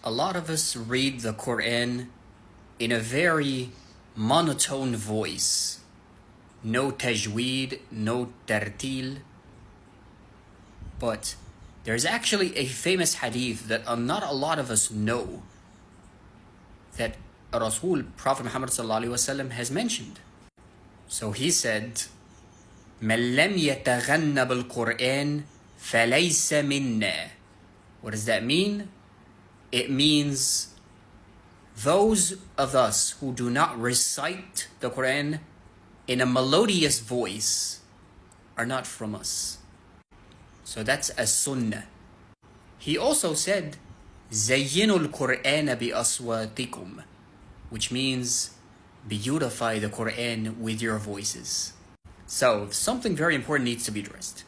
A lot of us read the Quran in a very monotone voice. No tajweed, no tartil. But there's actually a famous hadith that not a lot of us know that Rasul, Prophet Muhammad ﷺ, has mentioned. So he said, مَنْ لَمْ يَتَغَنَّ بِالْقُرْآنِ فَلَيْسَ مِنَّا. What does that mean? It means those of us who do not recite the Quran in a melodious voice are not from us. So that's a sunnah. He also said, زَيِّنُوا الْقُرْآنَ بِأَصْوَاتِكُمْ, which means beautify the Quran with your voices. So something very important needs to be addressed.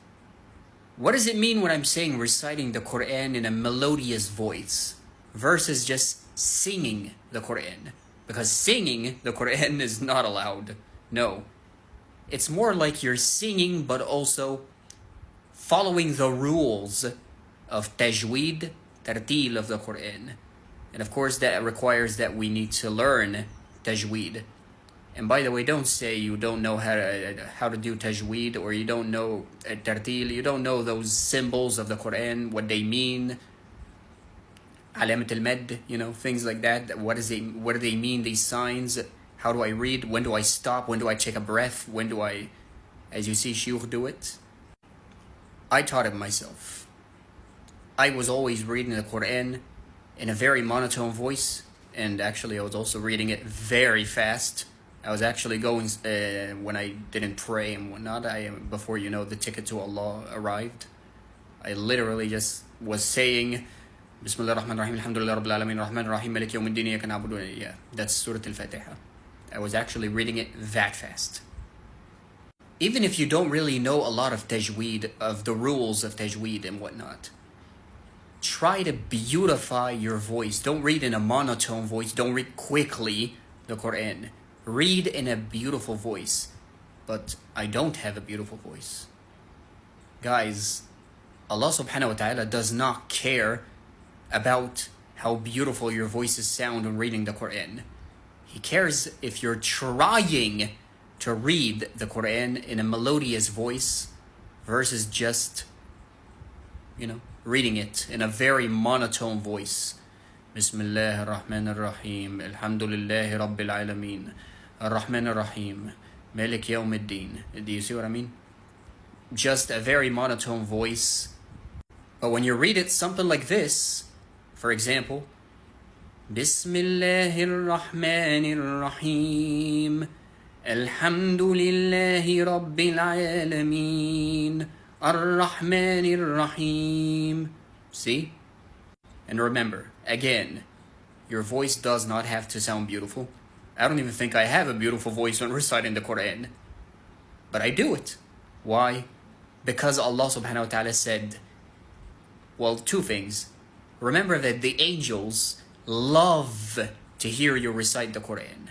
What does it mean when I'm saying reciting the Quran in a melodious voice versus just singing the Quran? Because singing the Quran is not allowed. No. It's more like you're singing but also following the rules of tajweed, tartil of the Quran. And of course that requires that we need to learn tajweed. And by the way, don't say you don't know how to do tajweed, or you don't know tartil, you don't know those symbols of the Quran, what they mean, alamat al-mad, things like that. What do they mean, these signs? How do I read? When do I stop? When do I take a breath? When do I, as you see shuyukh do it? I taught it myself. I was always reading the Quran in a very monotone voice, and actually I was also reading it very fast. I was actually going, when I didn't pray and whatnot, before the ticket to Allah arrived, I literally just was saying, Bismillah ar-Rahman ar-Rahim, Alhamdulillah Rabbil Alameen, Rahman ar-Rahim, Malik Yawm al-Din, Iyyaka na'budu wa iyyaka nasta'in. Yeah, that's Surah Al-Fatiha. I was actually reading it that fast. Even if you don't really know a lot of tajweed, of the rules of tajweed and whatnot, try to beautify your voice. Don't read in a monotone voice. Don't read quickly the Quran. Read in a beautiful voice. But I don't have a beautiful voice. Guys, Allah subhanahu wa ta'ala does not care about how beautiful your voices sound when reading the Quran. He cares if you're trying to read the Quran in a melodious voice versus just, reading it in a very monotone voice. Bismillah ar-Rahman ar-Rahim, Alhamdulillahi Rabbil Alameen, Ar-Rahman ar-Rahim, Malik Yawm al-Din. Do you see what I mean? Just a very monotone voice. But when you read it something like this, for example, Bismillah ar-Rahman ar-Rahim, Alhamdulillahi Rabbil Alameen, Ar-Rahman ar-Rahim. See? And remember, again, your voice does not have to sound beautiful. I don't even think I have a beautiful voice when reciting the Quran. But I do it. Why? Because Allah subhanahu wa ta'ala said, well, two things. Remember that the angels love to hear you recite the Quran,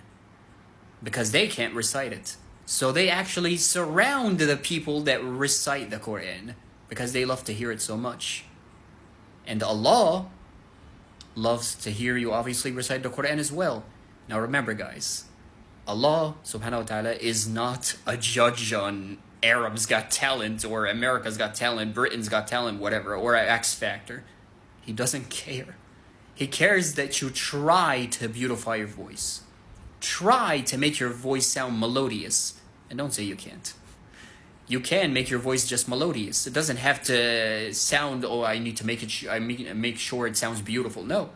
because they can't recite it. So they actually surround the people that recite the Quran, because they love to hear it so much. And Allah loves to hear you obviously recite the Quran as well. Now remember, guys, Allah subhanahu wa ta'ala is not a judge on Arabs Got Talent or America's Got Talent, Britain's Got Talent, whatever, or X Factor. He doesn't care. He cares that you try to beautify your voice. Try to make your voice sound melodious. And don't say you can't. You can make your voice just melodious. It doesn't have to sound, I need to make it, make sure it sounds beautiful. No.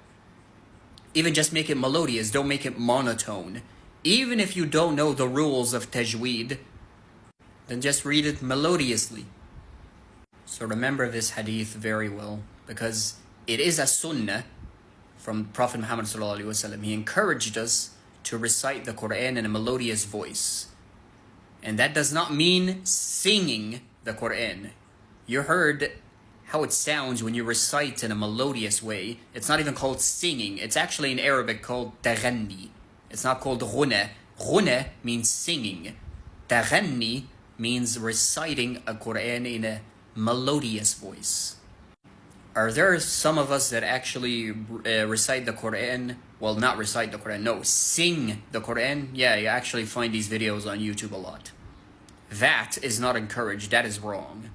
Even just make it melodious. Don't make it monotone. Even if you don't know the rules of tajweed, then just read it melodiously. So remember this hadith very well, because it is a sunnah from Prophet Muhammad ﷺ. He encouraged us to recite the Quran in a melodious voice. And that does not mean singing the Quran. You heard how it sounds when you recite in a melodious way. It's not even called singing. It's actually in Arabic called taghanni. It's not called ghuna. Ghuna means singing. Taghanni means reciting a Quran in a melodious voice. Are there some of us that actually recite the Quran? Well, not recite the Quran, no, sing the Quran. Yeah, you actually find these videos on YouTube a lot. That is not encouraged, that is wrong.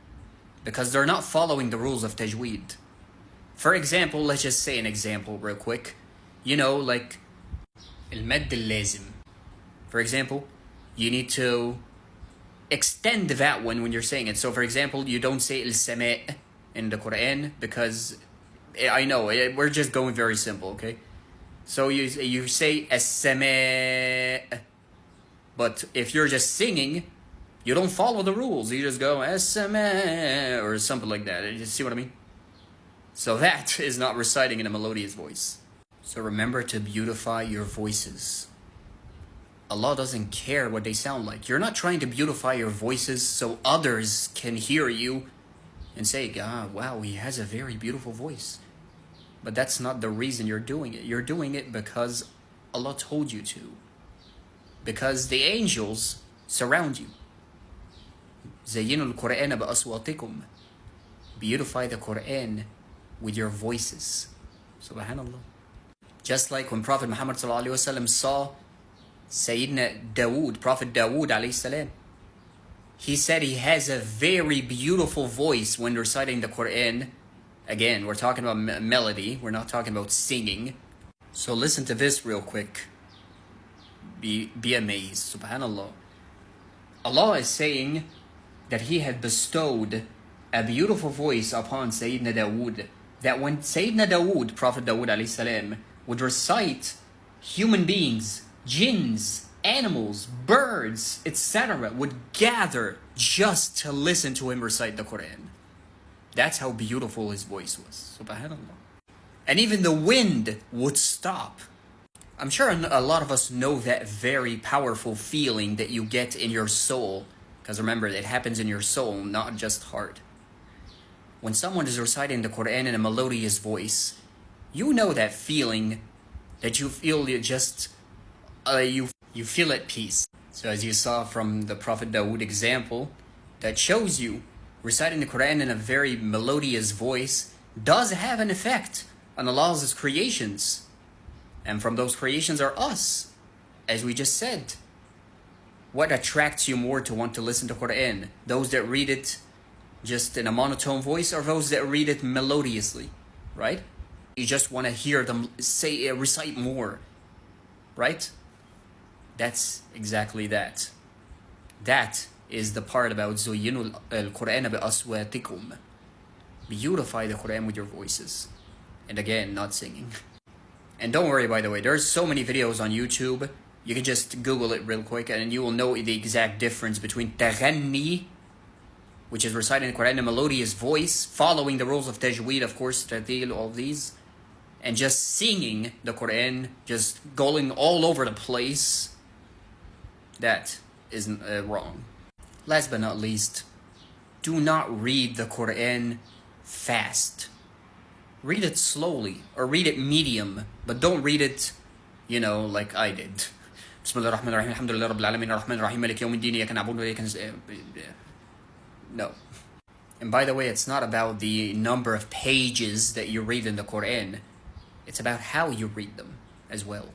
Because they're not following the rules of tajweed. For example, let's just say an example real quick. You know, like المد اللازم. For example, you need to extend that one when you're saying it. So for example, you don't say السماء in the Quran because I know we're just going very simple, okay? So you say السماء, but if you're just singing, you don't follow the rules. You just go السماء or something like that. You see what I mean? So that is not reciting in a melodious voice. So remember to beautify your voices. Allah doesn't care what they sound like. You're not trying to beautify your voices so others can hear you and say, ah, wow, he has a very beautiful voice. But that's not the reason you're doing it. You're doing it because Allah told you to. Because the angels surround you. زينوا القرآن بأصواتكم. Beautify the Quran with your voices. Subhanallah. Just like when Prophet Muhammad ﷺ saw Sayyidina Dawood, Prophet Dawood alayhi salam, he said he has a very beautiful voice when reciting the Quran. Again, we're talking about melody, we're not talking about singing. So listen to this real quick. Be amazed, subhanallah. Allah is saying that he had bestowed a beautiful voice upon Sayyidina Dawood, that when Sayyidina Dawood, Prophet Dawood alayhi salam, would recite, human beings, jinns, animals, birds, etc. would gather just to listen to him recite the Quran. That's how beautiful his voice was. Subhanallah. And even the wind would stop. I'm sure a lot of us know that very powerful feeling that you get in your soul. Because remember, it happens in your soul, not just heart. When someone is reciting the Quran in a melodious voice, you know that feeling that you feel you feel at peace. So as you saw from the Prophet Dawood example, that shows you reciting the Quran in a very melodious voice does have an effect on Allah's creations. And from those creations are us, as we just said. What attracts you more to want to listen to Quran? Those that read it just in a monotone voice, or those that read it melodiously, right? You just want to hear them say, recite more, right? That's exactly that. That is the part about زُيِّنُوا الْقُرْآنَ بِأَصْوَاتِكُمْ. Beautify the Quran with your voices. And again, not singing. And don't worry, by the way, there's so many videos on YouTube. You can just Google it real quick and you will know the exact difference between تغني, which is reciting the Quran in a melodious voice, following the rules of tajweed, of course, tartil, all of these, and just singing the Quran, just going all over the place. That isn't wrong. Last but not least, do not read the Quran fast. Read it slowly, or read it medium, but don't read it, like I did. Bismillahirrahmanirrahim, alhamdulillah rabbil alamin, arrahmanir rahim, maliki yawmiddin, iyyaka na'budu wa iyyaka nasta'in. No. And by the way, it's not about the number of pages that you read in the Quran. It's about how you read them as well.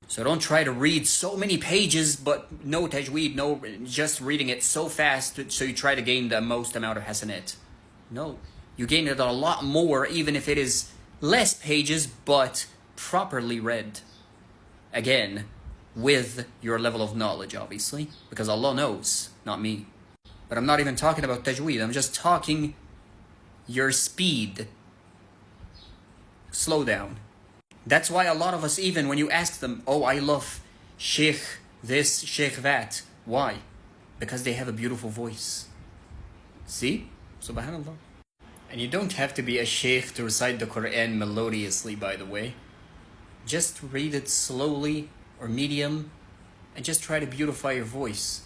So don't try to read so many pages, but no tajweed, no, just reading it so fast, so you try to gain the most amount of hasanat. No. You gain it a lot more, even if it is less pages, but properly read. Again, with your level of knowledge, obviously, because Allah knows, not me. But I'm not even talking about tajweed, I'm just talking your speed. Slow down. That's why a lot of us, even when you ask them, oh, I love Sheikh this, Sheikh that. Why? Because they have a beautiful voice. See? Subhanallah. And you don't have to be a sheikh to recite the Quran melodiously, by the way. Just read it slowly or medium and just try to beautify your voice.